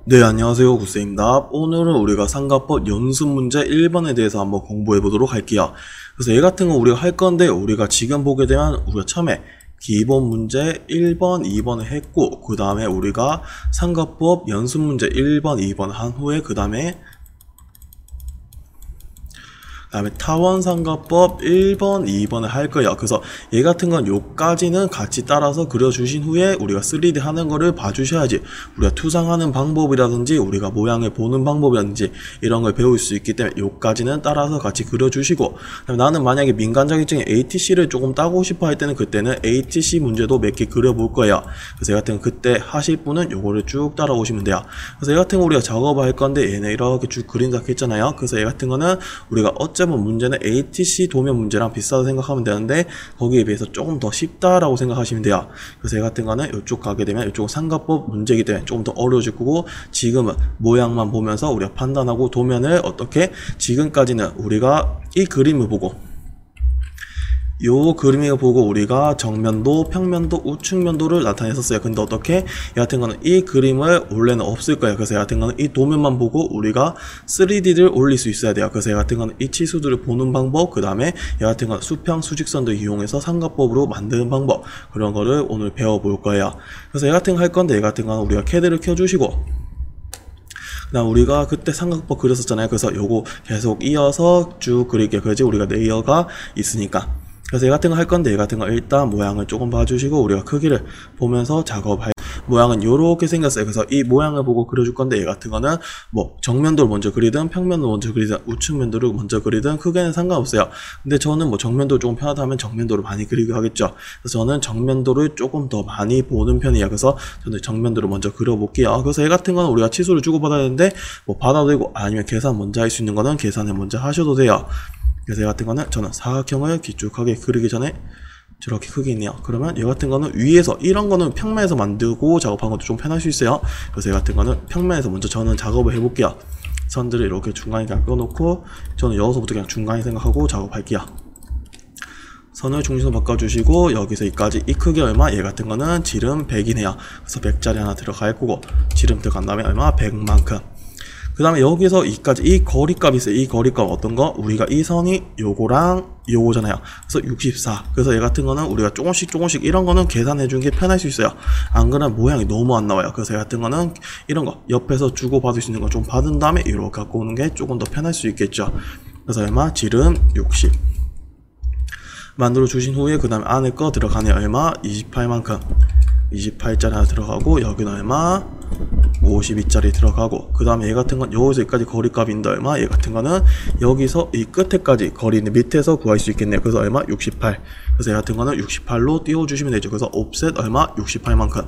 네, 안녕하세요. 구쌤입니다. 오늘은 우리가 삼가법 연습 문제 1번에 대해서 한번 공부해 보도록 할게요. 그래서 얘 같은 거 우리가 할 건데, 우리가 지금 보게 되면 우리가 처음에 기본 문제 1번, 2번을 했고, 그 다음에 우리가 삼가법 연습 문제 1번, 2번 한 후에 그 다음에 타원삼가법 1번, 2번을 할 거예요. 그래서 얘 같은 건 요까지는 같이 따라서 그려주신 후에 우리가 3D 하는 거를 봐주셔야지 우리가 투상하는 방법이라든지 우리가 모양을 보는 방법이라든지 이런 걸 배울 수 있기 때문에 요까지는 따라서 같이 그려주시고, 나는 만약에 민간자격증에 ATC를 조금 따고 싶어 할 때는 그때는 ATC 문제도 몇 개 그려볼 거예요. 그래서 얘 같은 거 그때 하실 분은 요거를 쭉 따라오시면 돼요. 그래서 얘 같은 거 우리가 작업을 할 건데 얘네 이렇게 쭉 그린다 했잖아요. 그래서 얘 같은 거는 우리가 문제는 ATC 도면 문제랑 비슷하다고 생각하면 되는데 거기에 비해서 조금 더 쉽다라고 생각하시면 돼요. 그래서 얘 같은 거는 이쪽 가게 되면 이쪽은 삼가법 문제이기 때문에 조금 더 어려워질 거고, 지금은 모양만 보면서 우리가 판단하고 도면을 어떻게, 지금까지는 우리가 이 그림을 보고 요 그림을 보고 우리가 정면도, 평면도, 우측면도를 나타냈었어요. 근데 어떻게? 얘 같은 거는 이 그림을 원래는 없을 거예요. 그래서 얘 같은 거는 이 도면만 보고 우리가 3D를 올릴 수 있어야 돼요. 그래서 얘 같은 거는 이 치수들을 보는 방법, 그 다음에 얘 같은 거는 수평, 수직선도 이용해서 삼가법으로 만드는 방법, 그런 거를 오늘 배워볼 거예요. 그래서 얘 같은 거 할 건데, 얘 같은 거는 우리가 캐드를 켜주시고, 그다음 우리가 그때 삼각법 그렸었잖아요. 그래서 요거 계속 이어서 쭉 그릴게요. 그래야지 우리가 레이어가 있으니까. 그래서 얘 같은 거 할 건데, 얘 같은 거 일단 모양을 조금 봐주시고 우리가 크기를 보면서 작업할, 모양은 요렇게 생겼어요. 그래서 이 모양을 보고 그려줄 건데, 얘 같은 거는 뭐 정면도를 먼저 그리든 평면도를 먼저 그리든 우측면도를 먼저 그리든 크게는 상관없어요. 근데 저는 뭐 정면도를 조금 편하다면 정면도를 많이 그리게 하겠죠. 그래서 저는 정면도를 조금 더 많이 보는 편이에요. 그래서 저는 정면도를 먼저 그려볼게요. 그래서 얘 같은 거는 우리가 치수를 주고 받아야 되는데 뭐 받아도 되고, 아니면 계산 먼저 할 수 있는 거는 계산을 먼저 하셔도 돼요. 그래서 얘 같은 거는 저는 사각형을 길쭉하게 그리기 전에 저렇게 크게 있네요. 그러면 얘 같은 거는 위에서, 이런 거는 평면에서 만들고 작업하는 것도 좀 편할 수 있어요. 그래서 얘 같은 거는 평면에서 먼저 저는 작업을 해볼게요. 선들을 이렇게 중간에 그냥 껴놓고, 저는 여기서부터 그냥 중간에 생각하고 작업할게요. 선을 중심으로 바꿔주시고, 여기서 여기까지 이 크기 얼마? 얘 같은 거는 지름 100이네요. 그래서 100짜리 하나 들어갈 거고, 지름 들어간 다음에 얼마? 100만큼. 그 다음에 여기서 이까지 이 거리값이 있어요. 이 거리값 어떤 거? 우리가 이 선이 요거랑 요거잖아요. 그래서 64. 그래서 얘 같은 거는 우리가 조금씩 이런 거는 계산해 주는 게 편할 수 있어요. 안 그러면 모양이 너무 안 나와요. 그래서 얘 같은 거는 이런 거 옆에서 주고 받을 수 있는 거 좀 받은 다음에 이렇게 갖고 오는 게 조금 더 편할 수 있겠죠. 그래서 얼마? 지름 60 만들어 주신 후에 그 다음에 안에 거 들어가네. 얼마? 28만큼 28짜리 하나 들어가고, 여기는 얼마? 52짜리 들어가고, 그 다음에 얘 같은 건 여기서 여기까지 거리값인데 얼마? 얘 같은 거는 여기서 이 끝에까지 거리는 밑에서 구할 수 있겠네요. 그래서 얼마? 68. 그래서 얘 같은 거는 68로 띄워주시면 되죠. 그래서 옵셋 얼마? 68만큼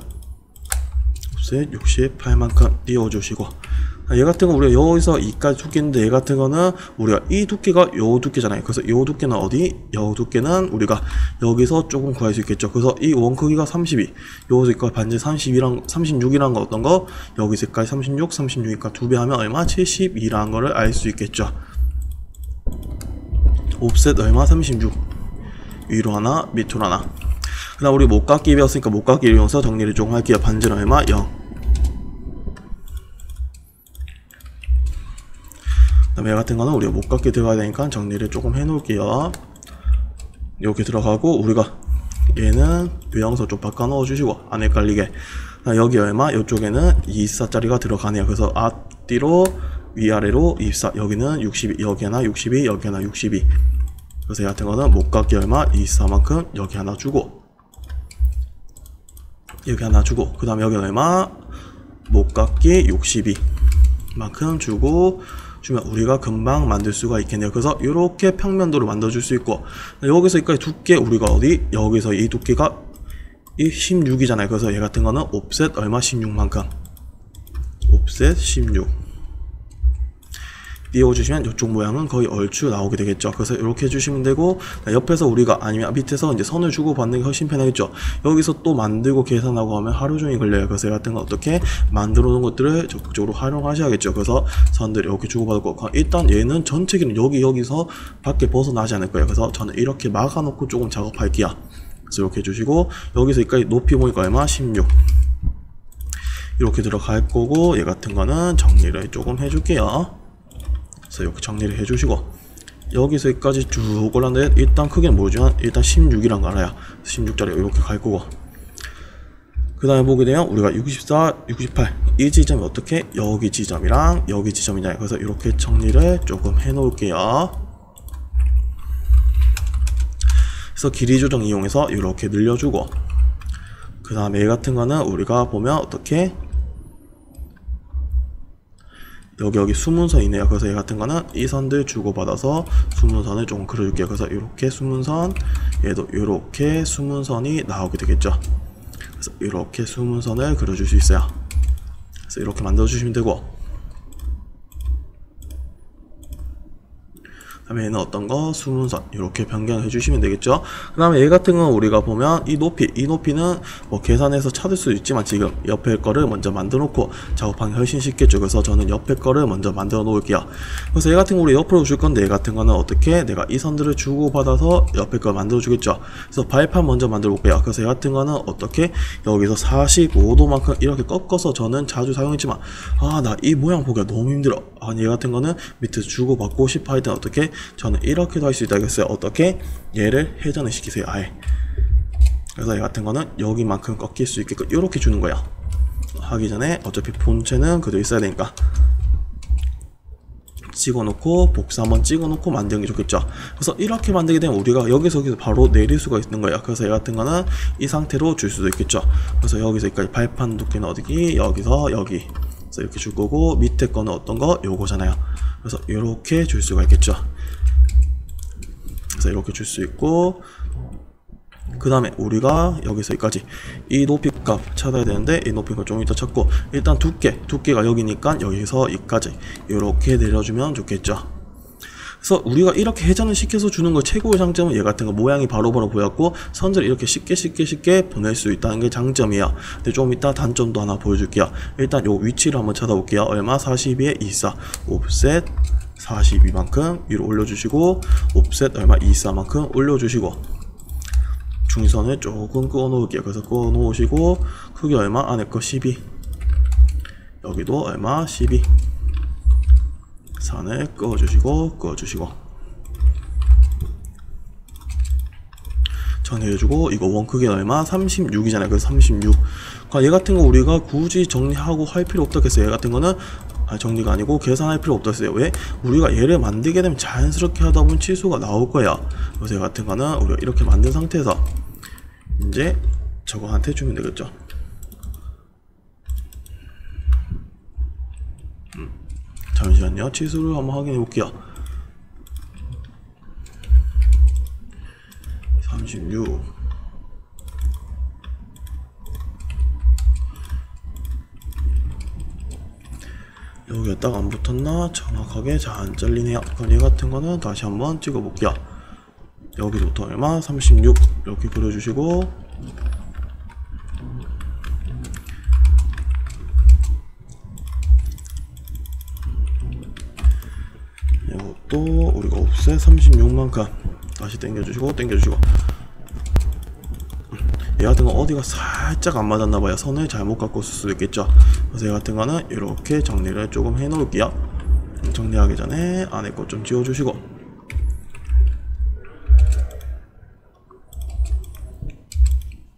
옵셋 68만큼 띄워주시고, 얘 같은 거 우리가 여기서 이까지 두께인데, 얘 같은 거는 우리가 이 두께가 요 두께잖아요. 그래서 요 두께는 어디? 요 두께는 우리가 여기서 조금 구할 수 있겠죠. 그래서 이 원 크기가 32, 여기서 여기까지 반지 36이란 거 어떤 거? 여기서 여기까지 36이니까 2배 하면 얼마? 72라는 거를 알 수 있겠죠. 옵셋 얼마? 36. 위로 하나, 밑으로 하나. 그 다음 우리 못깎기 배웠으니까 못깎기 이용해서 정리를 조금 할게요. 반지는 얼마? 0. 그 다음에 얘 같은 거는 우리가 못깎기 들어가야 되니까 정리를 조금 해놓을게요. 이렇게 들어가고, 우리가 얘는 유형서 좀 바꿔 넣어주시고 안 헷갈리게. 여기 얼마? 이쪽에는 24짜리가 들어가네요. 그래서 앞뒤로 위아래로 24, 여기는 62, 여기 하나 62, 여기 하나 62. 그래서 얘 같은 거는 못깎기 얼마? 24만큼 여기 하나 주고, 여기 하나 주고, 그 다음에 여기는 얼마? 못깎기 62만큼 주고 주면 우리가 금방 만들 수가 있겠네요. 그래서 이렇게 평면도를 만들어줄 수 있고, 여기서 여기까지 두께 우리가 어디? 여기서 이 두께가 이 16이잖아요. 그래서 얘 같은 거는 옵셋 얼마? 16만큼 옵셋 16 띄워주시면 이쪽 모양은 거의 얼추 나오게 되겠죠. 그래서 이렇게 해주시면 되고, 옆에서 우리가 아니면 밑에서 이제 선을 주고 받는 게 훨씬 편하겠죠. 여기서 또 만들고 계산하고 하면 하루 종일 걸려요. 그래서 얘 같은 건 어떻게 만들어 놓은 것들을 적극적으로 활용하셔야겠죠. 그래서 선들 이렇게 주고받고, 일단 얘는 전체 길은 여기서 밖에 벗어나지 않을 거예요. 그래서 저는 이렇게 막아놓고 조금 작업할게요. 그래서 이렇게 해주시고, 여기서 여기까지 높이 보니까 얼마? 16. 이렇게 들어갈 거고, 얘 같은 거는 정리를 조금 해줄게요. 그래서 이렇게 정리를 해주시고, 여기서 여기까지 쭉 올랐는데 일단 크기는 뭐죠? 일단 16이란 거 알아요. 16짜리 이렇게 갈 거고, 그 다음에 보게 되면 우리가 64, 68 이 지점이 어떻게? 여기 지점이랑 여기 지점이냐. 그래서 이렇게 정리를 조금 해 놓을게요. 그래서 길이 조정 이용해서 이렇게 늘려주고, 그 다음에 얘 같은 거는 우리가 보면 어떻게? 여기 숨은 선 있네요. 그래서 얘 같은 거는 이 선들 주고받아서 숨은 선을 조금 그려줄게요. 그래서 이렇게 숨은 선, 얘도 이렇게 숨은 선이 나오게 되겠죠. 그래서 이렇게 숨은 선을 그려줄 수 있어요. 그래서 이렇게 만들어 주시면 되고, 그 다음에 얘는 어떤 거? 숨은 선 이렇게 변경해 주시면 되겠죠. 그 다음에 얘 같은 건 우리가 보면 이 높이는 뭐 계산해서 찾을 수 있지만 지금 옆에 거를 먼저 만들어 놓고 작업하기 훨씬 쉽겠죠. 그래서 저는 옆에 거를 먼저 만들어 놓을게요. 그래서 얘 같은 거 우리 옆으로 줄 건데, 얘 같은 거는 어떻게? 내가 이 선들을 주고받아서 옆에 걸 만들어 주겠죠. 그래서 발판 먼저 만들어 볼게요. 그래서 얘 같은 거는 어떻게? 여기서 45도만큼 이렇게 꺾어서 저는 자주 사용했지만, 나 이 모양 보기가 너무 힘들어. 얘 같은 거는 밑에서 주고받고 싶어 할 때는 어떻게? 저는 이렇게도 할 수 있다겠어요. 어떻게? 얘를 회전을 시키세요. 아예. 그래서 얘 같은 거는 여기만큼 꺾일 수 있게끔 이렇게 주는 거야. 하기 전에 어차피 본체는 그대로 있어야 되니까 찍어놓고 복사 한번 찍어놓고 만드는 게 좋겠죠. 그래서 이렇게 만들게 되면 우리가 여기서 바로 내릴 수가 있는 거예요. 그래서 얘 같은 거는 이 상태로 줄 수도 있겠죠. 그래서 여기서 여기까지 발판 두께는 어디기? 여기서 여기. 그래서 이렇게 줄 거고, 밑에 거는 어떤 거? 요거잖아요. 그래서 이렇게 줄 수가 있겠죠. 그래서 이렇게 줄 수 있고, 그 다음에 우리가 여기서 여기까지 이 높이 값 찾아야 되는데, 이 높이 값 좀 이따 찾고, 일단 두께가 여기니까 여기서 여기까지 이렇게 내려주면 좋겠죠. 그래서 우리가 이렇게 회전을 시켜서 주는 거 최고의 장점은 얘 같은 거 모양이 바로바로 보였고, 선들을 이렇게 쉽게 보낼 수 있다는 게 장점이에요. 근데 좀 이따 단점도 하나 보여줄게요. 일단 요 위치를 한번 찾아볼게요. 얼마? 42에 24 옵셋 42만큼 위로 올려주시고, 옵셋 얼마? 24만큼 올려주시고, 중선을 조금 끄어 놓을게요. 그래서 끄어 놓으시고, 크기 얼마? 안에 거 12, 여기도 얼마? 12, 선을 끄어주시고 정리해주고, 이거 원 크기 얼마? 36이잖아요. 그래서 36. 얘 같은 거 우리가 굳이 정리하고 할 필요 없다 했어요. 얘 같은 거는 정리가 아니고 계산할 필요 없다 했어요. 왜? 우리가 얘를 만들게 되면 자연스럽게 하다 보면 치수가 나올 거야. 그래서 얘 같은 거는 우리가 이렇게 만든 상태에서 이제 저거한테 주면 되겠죠. 잠시만요. 치수를 한번 확인해 볼게요. 36. 여기에 딱 안 붙었나? 정확하게 잘 안 잘리네요. 그럼 얘 같은 거는 다시 한번 찍어 볼게요. 여기부터 얼마? 36 이렇게 그려주시고, 이것도 우리가 옵셋 36만큼 다시 당겨주시고 얘 같은 거 어디가 살짝 안 맞았나봐요. 선을 잘못 갖고 쓸 수도 있겠죠. 그래서 얘 같은 거는 이렇게 정리를 조금 해 놓을게요. 정리하기 전에 안에 거 좀 지워주시고,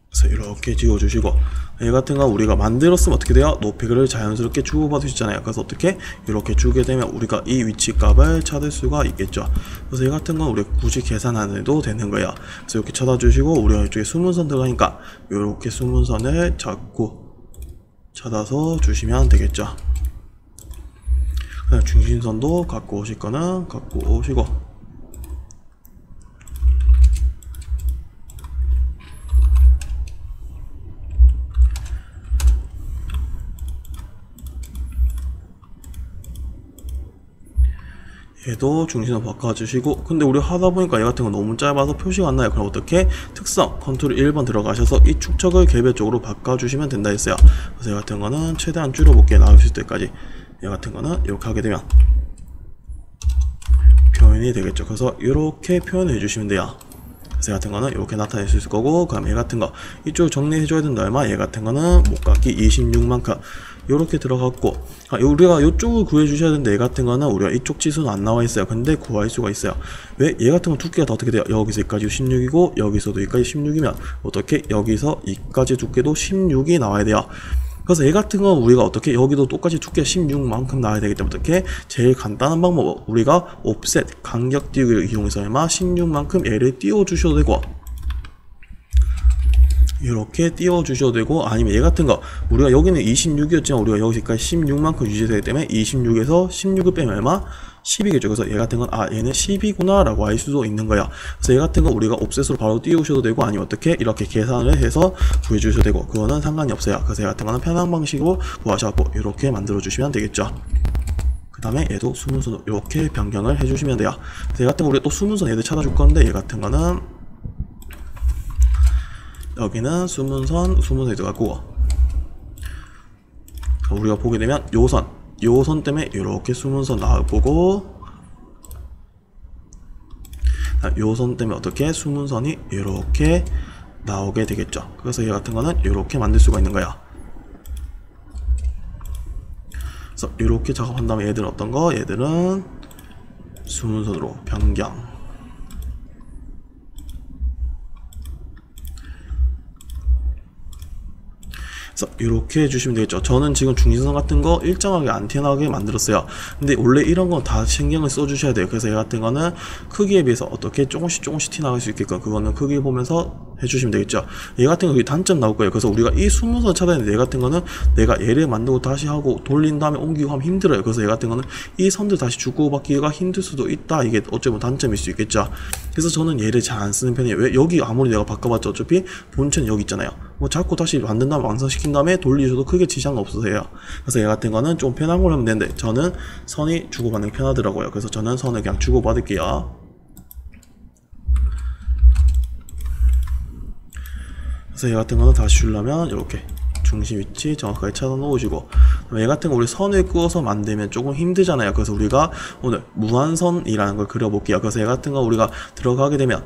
그래서 이렇게 지워주시고, 얘 같은 거 우리가 만들었으면 어떻게 돼요? 높이를 자연스럽게 주고받을 수 있잖아요. 그래서 어떻게? 이렇게 주게 되면 우리가 이 위치 값을 찾을 수가 있겠죠. 그래서 얘 같은 건 우리가 굳이 계산 안 해도 되는 거예요. 그래서 이렇게 찾아주시고, 우리가 이쪽에 숨은선 들어가니까 이렇게 숨은선을 잡고 찾아서 주시면 되겠죠. 그다음 중심선도 갖고 오실 거는 갖고 오시고, 얘도 중심을 바꿔주시고. 근데 우리 하다보니까 얘 같은 거 너무 짧아서 표시가 안 나요. 그럼 어떻게? 특성 컨트롤 1번 들어가셔서 이 축척을 개별적으로 바꿔주시면 된다 했어요. 그래서 얘 같은 거는 최대한 줄여볼게요. 나올 수 있을 때까지. 얘 같은 거는 이렇게 하게 되면 표현이 되겠죠. 그래서 이렇게 표현을 해주시면 돼요. 그래서 얘 같은 거는 이렇게 나타낼 수 있을 거고, 그다음 얘 같은 거 이쪽 정리해줘야 된다 얼마. 얘 같은 거는 목각기 26만큼 요렇게 들어갔고, 우리가 요쪽을 구해주셔야 되는데 얘 같은 거는 우리가 이쪽 치수는 안 나와 있어요. 근데 구할 수가 있어요. 왜? 얘 같은 건 두께가 다 어떻게 돼요? 여기서 여기까지 16이고 여기서도 여기까지 16이면 어떻게 여기서 여기까지 두께도 16이 나와야 돼요. 그래서 얘 같은 건 우리가 어떻게 여기도 똑같이 두께 16만큼 나와야 되기 때문에 어떻게 제일 간단한 방법, 우리가 옵셋 간격 띄우기를 이용해서 얼마 16만큼 얘를 띄워 주셔도 되고, 이렇게 띄워 주셔도 되고, 아니면 얘 같은 거 우리가 여기는 26이었지만 우리가 여기까지 16만큼 유지되기 때문에 26에서 16을 빼면 얼마? 10이겠죠. 그래서 얘 같은 건 얘는 10이구나 라고 알 수도 있는 거야. 그래서 얘 같은 건 우리가 옵셋으로 바로 띄우셔도 되고, 아니면 어떻게 이렇게 계산을 해서 구해주셔도 되고, 그거는 상관이 없어요. 그래서 얘 같은 거는 편한 방식으로 구하셔갖고 이렇게 만들어 주시면 되겠죠. 그 다음에 얘도 수문선으로 이렇게 변경을 해주시면 돼요. 그래서 얘 같은 거 우리가 또 수문선 얘들 찾아줄 건데, 얘 같은 거는 여기는 수문선에 들어가고, 우리가 보게 되면 요 선 때문에 이렇게 수문선 나올 거고, 요 선 때문에 어떻게 수문선이 이렇게 나오게 되겠죠. 그래서 얘 같은 거는 이렇게 만들 수가 있는 거야. 그래서 이렇게 작업한 다음에 얘들은 어떤 거? 얘들은 수문선으로 변경. 그래서 이렇게 해주시면 되겠죠. 저는 지금 중심선 같은 거 일정하게 안 튀어나오게 만들었어요. 근데 원래 이런 건 다 신경을 써주셔야 돼요. 그래서 얘 같은 거는 크기에 비해서 어떻게 조금씩 튀어나갈 수 있게끔 그거는 크기 보면서 해주시면 되겠죠. 얘 같은 거 단점 나올 거예요. 그래서 우리가 이 수문선 찾아야 되는데, 얘 같은 거는 내가 얘를 만들고 다시 하고 돌린 다음에 옮기고 하면 힘들어요. 그래서 얘 같은 거는 이 선들 다시 주고받기가 힘들 수도 있다. 이게 어쩌면 단점일 수 있겠죠. 그래서 저는 얘를 잘 안 쓰는 편이에요. 왜? 여기 아무리 내가 바꿔봤자 어차피 본체는 여기 있잖아요. 뭐 자꾸 다시 만든 다음에 완성시킨 다음에 돌리셔도 크게 지장 없어서 해요. 그래서 얘 같은 거는 좀 편한 걸 하면 되는데, 저는 선이 주고받는 게 편하더라고요. 그래서 저는 선을 그냥 주고받을게요. 그래서 얘 같은 거는 다시 주려면 이렇게 중심 위치 정확하게 찾아 놓으시고, 얘 같은 거 우리 선을 그어서 만들면 조금 힘들잖아요. 그래서 우리가 오늘 무한선이라는 걸 그려볼게요. 그래서 얘 같은 거 우리가 들어가게 되면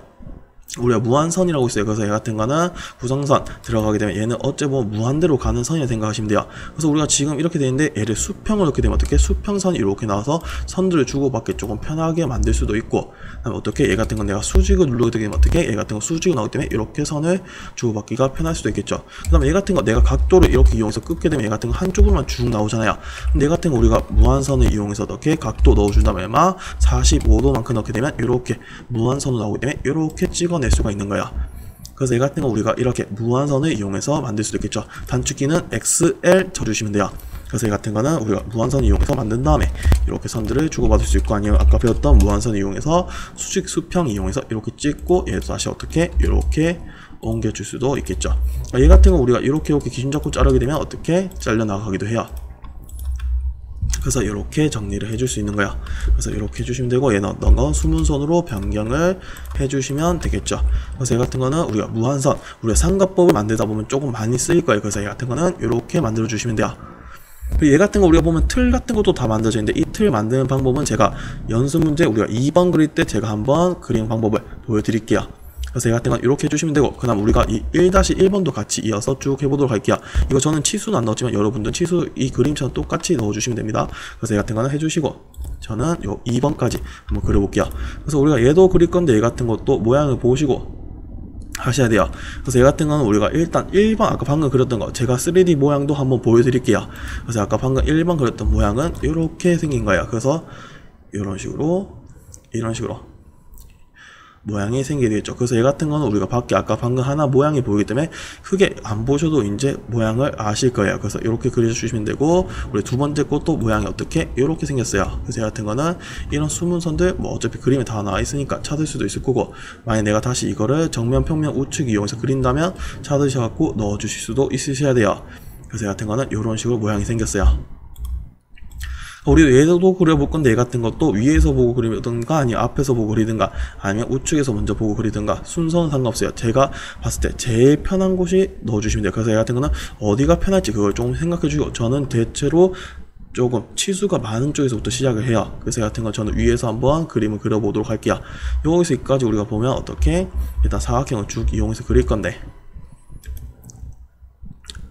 우리가 무한선이라고 있어요. 그래서 얘 같은 거는 구성선 들어가게 되면 얘는 어째 보면 무한대로 가는 선이라 생각하시면 돼요. 그래서 우리가 지금 이렇게 되는데, 얘를 수평으로 이렇게 되면 어떻게 수평선이 이렇게 나와서 선들을 주고받기 조금 편하게 만들 수도 있고, 그다음에 어떻게 얘 같은 건 내가 수직을 누르게 되면 어떻게 얘 같은 거 수직을 나오기 때문에 이렇게 선을 주고받기가 편할 수도 있겠죠. 그다음에 얘 같은 거 내가 각도를 이렇게 이용해서 끄게 되면 얘 같은 거 한쪽으로만 쭉 나오잖아요. 근데 얘 같은 거 우리가 무한선을 이용해서 어떻게 각도 넣어준다면 얼마 45도만큼 넣게 되면 이렇게 무한선으로 나오기 때문에 이렇게 찍어낼 수가 있는 거야. 그래서 얘 같은 거 우리가 이렇게 무한선을 이용해서 만들 수도 있겠죠. 단축키는 XL 쳐주시면 돼요. 그래서 얘 같은 거는 우리가 무한선 이용해서 만든 다음에 이렇게 선들을 주고받을 수 있고, 아니면 아까 배웠던 무한선 이용해서 수직 수평 이용해서 이렇게 찍고 얘도 다시 어떻게 이렇게 옮겨줄 수도 있겠죠. 얘 같은 거 우리가 이렇게 기준 잡고 자르게 되면 어떻게 잘려 나가기도 해요. 그래서 이렇게 정리를 해줄 수 있는 거야. 그래서 이렇게 해주시면 되고, 얘는 어떤 건 수문선으로 변경을 해주시면 되겠죠. 그래서 얘 같은 거는 우리가 무한선, 우리가 삼각법을 만들다 보면 조금 많이 쓰일 거예요. 그래서 얘 같은 거는 이렇게 만들어 주시면 돼요. 그리고 얘 같은 거 우리가 보면 틀 같은 것도 다 만들어져 있는데, 이 틀 만드는 방법은 제가 연습 문제 우리가 2번 그릴 때 제가 한번 그리는 방법을 보여드릴게요. 그래서 얘 같은 건 이렇게 해주시면 되고, 그 다음 우리가 이 1-1번도 같이 이어서 쭉 해보도록 할게요. 이거 저는 치수는 안 넣었지만 여러분들은 치수 이 그림처럼 똑같이 넣어주시면 됩니다. 그래서 얘 같은 거는 해주시고, 저는 요 2번까지 한번 그려볼게요. 그래서 우리가 얘도 그릴 건데 얘 같은 것도 모양을 보시고 하셔야 돼요. 그래서 얘 같은 거는 우리가 일단 1번 아까 방금 그렸던 거 제가 3D 모양도 한번 보여드릴게요. 그래서 아까 방금 1번 그렸던 모양은 이렇게 생긴 거예요. 그래서 이런 식으로 모양이 생기게 되겠죠. 그래서 얘 같은 거는 우리가 밖에 아까 방금 하나 모양이 보이기 때문에 크게 안 보셔도 이제 모양을 아실 거예요. 그래서 이렇게 그려주시면 되고, 우리 두 번째 것도 모양이 어떻게 이렇게 생겼어요. 그래서 얘 같은 거는 이런 수문선들 뭐 어차피 그림에 다 나와 있으니까 찾을 수도 있을 거고, 만약 내가 다시 이거를 정면 평면 우측 이용해서 그린다면 찾으셔갖고 넣어주실 수도 있으셔야 돼요. 그래서 얘 같은 거는 이런 식으로 모양이 생겼어요. 우리 얘도 그려볼 건데, 얘 같은 것도 위에서 보고 그리든가 아니면 앞에서 보고 그리든가 아니면 우측에서 먼저 보고 그리든가 순서는 상관없어요. 제가 봤을 때 제일 편한 곳이 넣어주시면 돼요. 그래서 얘 같은 거는 어디가 편할지 그걸 좀 생각해 주시고, 저는 대체로 조금 치수가 많은 쪽에서부터 시작을 해요. 그래서 이 같은 건 저는 위에서 한번 그림을 그려보도록 할게요. 여기서 여기까지 우리가 보면 어떻게 일단 사각형을 쭉 이용해서 그릴 건데,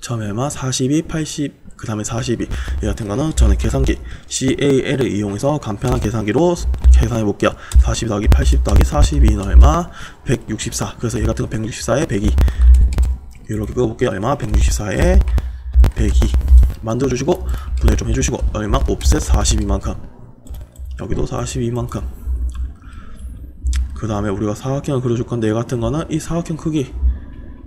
처음에 얼마? 42, 80, 그 다음에 42. 이 같은 거는 저는 계산기 CAL을 이용해서 간편한 계산기로 계산해 볼게요. 40 더하기 80 더하기 42는 얼마? 164. 그래서 이 같은 거 164에 102. 이렇게 끄볼게요. 얼마? 164에 102. 만들어주시고 분해 좀 해주시고 얼마? 옵셋 42만큼. 여기도 42만큼. 그 다음에 우리가 사각형을 그려줄 건데, 이 같은 거는 이 사각형 크기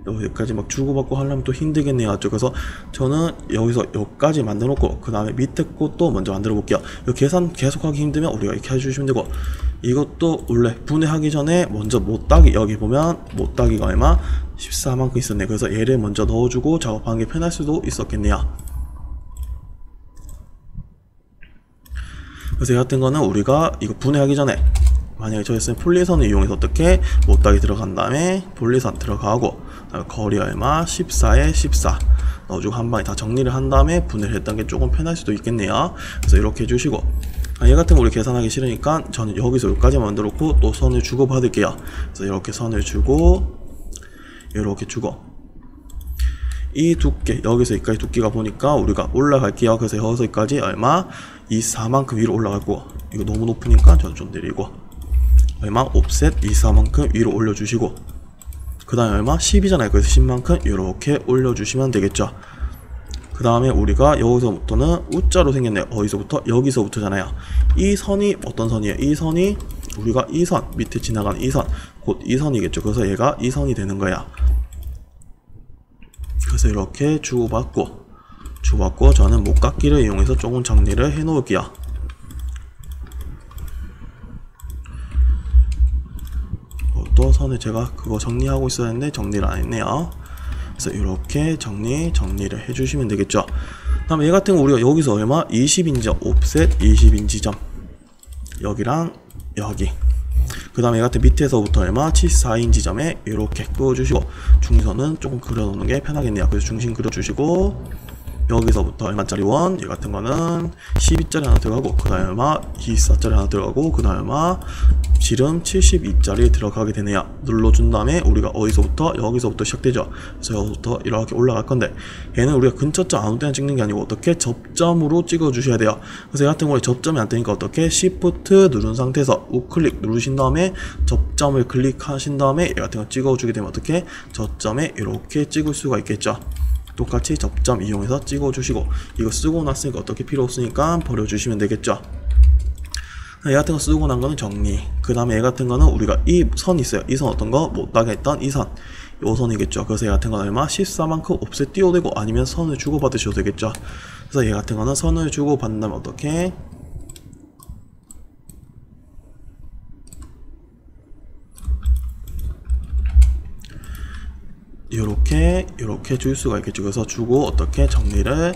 여기까지 막 주고받고 하려면 또 힘들겠네요. 그래서 저는 여기서 여기까지 만들어 놓고 그 다음에 밑에 것도 먼저 만들어 볼게요. 이 계산 계속하기 힘들면 우리가 이렇게 해주시면 되고, 이것도 원래 분해하기 전에 먼저 못따기, 여기 보면 못따기가 얼마? 14만큼 있었네. 그래서 얘를 먼저 넣어주고 작업하는 게 편할 수도 있었겠네요. 그래서 이 같은 거는 우리가 이거 분해하기 전에 만약에 저였으면 폴리선을 이용해서 어떻게 못따기 들어간 다음에 폴리선 들어가고 거리 얼마? 14에 14 넣어주고 한 방에 다 정리를 한 다음에 분해를 했던 게 조금 편할 수도 있겠네요. 그래서 이렇게 해주시고, 얘 같은 거 우리 계산하기 싫으니까 저는 여기서 여기까지만 만들어 놓고 또 선을 주고 받을게요. 그래서 이렇게 선을 주고 이렇게 주고, 이 두께 여기서 여기까지 두께가 보니까 우리가 올라갈게요. 그래서 여기서 여기까지 얼마? 24만큼 위로 올라갈 거고, 이거 너무 높으니까 저는 좀 내리고 얼마? 옵셋 24만큼 위로 올려주시고, 그 다음에 얼마? 10이잖아요. 그래서 10만큼 이렇게 올려주시면 되겠죠. 그 다음에 우리가 여기서부터는 U자로 생겼네요. 어디서부터? 여기서부터잖아요. 이 선이 어떤 선이에요? 이 선이 우리가 이 선 밑에 지나가는 이 선, 곧 이 선이겠죠. 그래서 얘가 이 선이 되는 거야. 그래서 이렇게 주고받고 저는 목깎이를 이용해서 조금 정리를 해 놓을게요. 또 선을 제가 그거 정리하고 있었는데 정리를 안 했네요. 그래서 이렇게 정리를 해주시면 되겠죠. 그 다음에 얘 같은 거 우리가 여기서 얼마? 20인치 옵셋 20인치 점 여기랑 여기. 그 다음에 얘 같은 밑에서부터 얼마? 74인치 점에 이렇게 그어주시고, 중선은 조금 그려놓는 게 편하겠네요. 그래서 중심 그려주시고, 여기서부터 얼마짜리 원, 얘 같은 거는 12짜리 하나 들어가고, 그 다음에 얼마? 24짜리 하나 들어가고, 그 다음에 얼마? 지름 72짜리 들어가게 되네요. 눌러준 다음에 우리가 어디서부터? 여기서부터 시작되죠. 그래서 여기서부터 이렇게 올라갈 건데, 얘는 우리가 근처점 아무 때나 찍는 게 아니고 어떻게? 접점으로 찍어 주셔야 돼요. 그래서 얘 같은 경우에 접점이 안 되니까 어떻게? Shift 누른 상태에서 우클릭 누르신 다음에 접점을 클릭하신 다음에 얘 같은 거 찍어 주게 되면 어떻게? 저점에 이렇게 찍을 수가 있겠죠. 똑같이 접점 이용해서 찍어 주시고, 이거 쓰고 났으니까 어떻게 필요 없으니까 버려 주시면 되겠죠. 얘 같은 거 쓰고 난 거는 정리. 그 다음에 얘 같은 거는 우리가 이 선 있어요. 이 선 어떤 거? 못따게 했던 이 선. 요 선이겠죠. 그래서 얘 같은 거는 얼마? 14만큼 옵셋 띄워대고 아니면 선을 주고 받으셔도 되겠죠. 그래서 얘 같은 거는 선을 주고 받는다면 어떻게? 이렇게 줄 수가 있겠죠. 그래서 주고 어떻게 정리를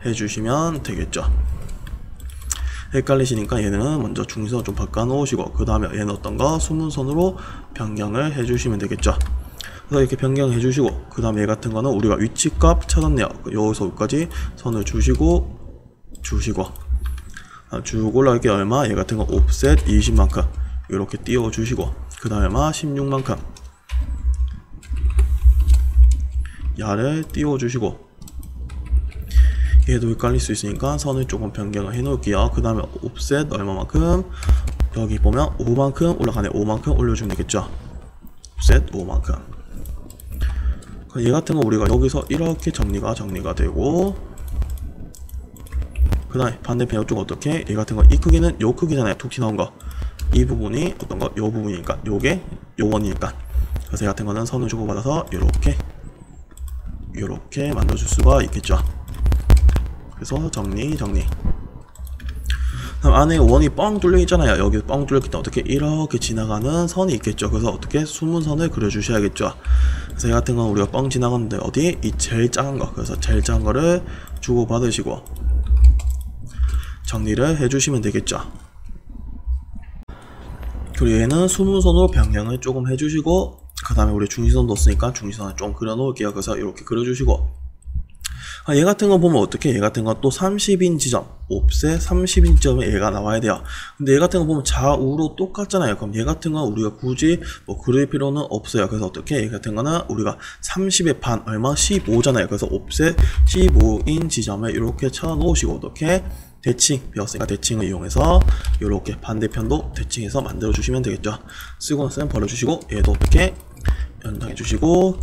해주시면 되겠죠. 헷갈리시니까 얘는 먼저 중심선을 좀 바꿔 놓으시고, 그 다음에 얘는 어떤 거? 수문선으로 변경을 해주시면 되겠죠. 그래서 이렇게 변경해 주시고, 그 다음에 얘 같은 거는 우리가 위치값 찾았네요. 여기서 여기까지 선을 주시고 쭉 올라갈게 얼마? 얘 같은 거 옵셋 20만큼 이렇게 띄워 주시고, 그 다음에 얼마? 16만큼 야를 띄워 주시고, 얘도 헷갈릴 수 있으니까 선을 조금 변경을 해 놓을게요. 그 다음에 옵셋 얼마만큼? 여기 보면 5만큼 올라가네. 5만큼 올려주면 되겠죠. 옵셋 5만큼. 얘 같은 거 우리가 여기서 이렇게 정리가 되고, 그 다음에 반대편 이쪽 어떻게? 얘 같은 거 이 크기는 요 크기잖아요. 툭 튀어나온 거. 이 부분이 어떤 거? 요 부분이니까 요게 요원이니까. 그래서 얘 같은 거는 선을 주고받아서 이렇게 만들어줄 수가 있겠죠. 그래서 정리. 그럼 안에 원이 뻥 뚫려 있잖아요. 여기 뻥 뚫렸기 때문에 어떻게? 이렇게 지나가는 선이 있겠죠. 그래서 어떻게? 수문선을 그려주셔야겠죠. 그래서 이 같은 건 우리가 뻥 지나갔는데 어디? 이 제일 작은 거. 그래서 제일 작은 거를 주고받으시고 정리를 해주시면 되겠죠. 그리고 얘는 수문선으로 변경을 조금 해주시고, 그 다음에 우리 중심선도 없으니까 중심선을 좀 그려놓을게요. 그래서 이렇게 그려주시고, 얘 같은 거 보면 어떻게, 얘 같은 건 또 30인 지점, 옵셋 30인 지점에 얘가 나와야 돼요. 근데 얘 같은 거 보면 좌우로 똑같잖아요. 그럼 얘 같은 건 우리가 굳이 뭐 그릴 필요는 없어요. 그래서 어떻게, 얘 같은 거는 우리가 30의 반, 얼마? 15잖아요. 그래서 옵셋 15인 지점에 이렇게 쳐 놓으시고, 어떻게 대칭 배웠으니까 대칭을 이용해서 이렇게 반대편도 대칭해서 만들어 주시면 되겠죠. 쓰고 나서는 벌어주시고, 얘도 어떻게 연장해 주시고,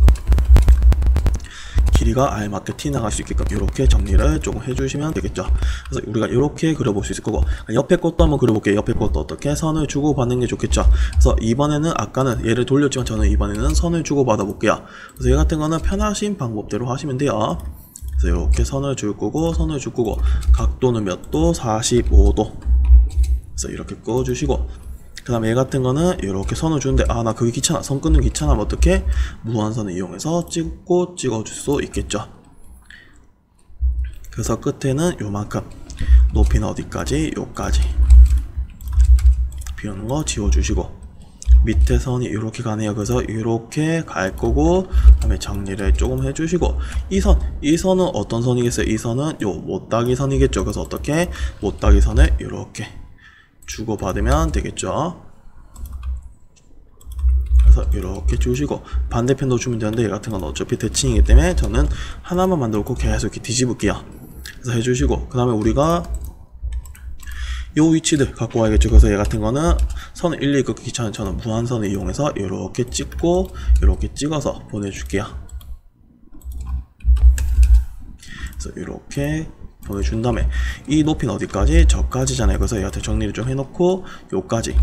길이가 알맞게 튀어나갈 수 있게끔 이렇게 정리를 조금 해주시면 되겠죠. 그래서 우리가 이렇게 그려볼 수 있을 거고, 옆에 것도 한번 그려볼게요. 옆에 것도 어떻게 선을 주고 받는 게 좋겠죠. 그래서 이번에는, 아까는 얘를 돌렸지만 저는 이번에는 선을 주고 받아 볼게요. 그래서 얘 같은 거는 편하신 방법대로 하시면 돼요. 그래서 이렇게 선을 줄 거고, 선을 줄 거고, 각도는 몇 도? 45도. 그래서 이렇게 꺼주시고, 그 다음에 얘 같은 거는 이렇게 선을 주는데, 나 그게 귀찮아, 선 끊는 귀찮으면 어떻게 무한선을 이용해서 찍고 찍어줄 수 있겠죠. 그래서 끝에는 요만큼, 높이는 어디까지? 요까지 비우는 거 지워주시고, 밑에 선이 이렇게 가네요. 그래서 이렇게 갈 거고, 그 다음에 정리를 조금 해주시고, 이 선은 어떤 선이겠어요? 이 선은 요 못따기 선이겠죠. 그래서 어떻게 못따기 선을 이렇게 주고받으면 되겠죠. 그래서 이렇게 주시고, 반대편도 주면 되는데 얘 같은 건 어차피 대칭이기 때문에 저는 하나만 만들고 계속 이렇게 뒤집을게요. 그래서 해주시고, 그 다음에 우리가 요 위치들 갖고 와야겠죠. 그래서 얘 같은 거는 선을 일일이 긋기 귀찮은 저는 무한선을 이용해서 이렇게 찍고 이렇게 찍어서 보내줄게요. 그래서 이렇게 보내준 다음에 이 높이는 어디까지? 저까지잖아요. 그래서 얘 같은 정리를 좀 해놓고 요까지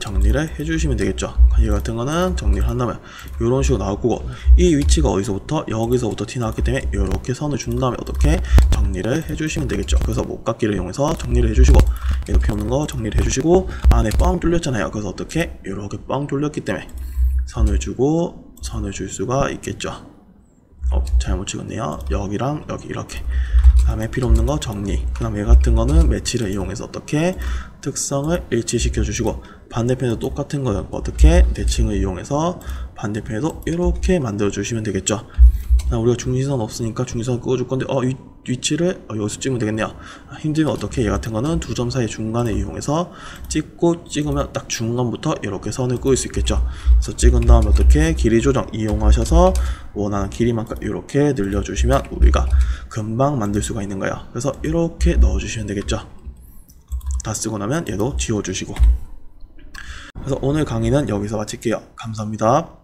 정리를 해주시면 되겠죠. 얘 같은 거는 정리를 한다면 이런 식으로 나올 거고, 이 위치가 어디서부터? 여기서부터 튀어나왔기 때문에 이렇게 선을 준 다음에 어떻게 정리를 해주시면 되겠죠. 그래서 목깎이를 이용해서 정리를 해주시고, 얘 높이 없는 거 정리를 해주시고, 안에 뻥 뚫렸잖아요. 그래서 어떻게 이렇게 뻥 뚫렸기 때문에 선을 주고 선을 줄 수가 있겠죠. 잘못 찍었네요. 여기랑 여기 이렇게. 그 다음에 필요 없는 거 정리. 그 다음에 얘 같은 거는 매치를 이용해서 어떻게 특성을 일치시켜 주시고, 반대편에도 똑같은 거 어떻게 대칭을 이용해서 반대편에도 이렇게 만들어 주시면 되겠죠. 우리가 중지선 없으니까 중지선 끄어줄 건데, 위치를 여기서 찍으면 되겠네요. 힘들면 어떻게, 얘 같은 거는 두 점 사이 중간에 이용해서 찍으면 딱 중간부터 이렇게 선을 그을 수 있겠죠. 그래서 찍은 다음에 어떻게 길이 조정 이용하셔서 원하는 길이만큼 이렇게 늘려주시면 우리가 금방 만들 수가 있는 거예요. 그래서 이렇게 넣어주시면 되겠죠. 다 쓰고 나면 얘도 지워주시고. 그래서 오늘 강의는 여기서 마칠게요. 감사합니다.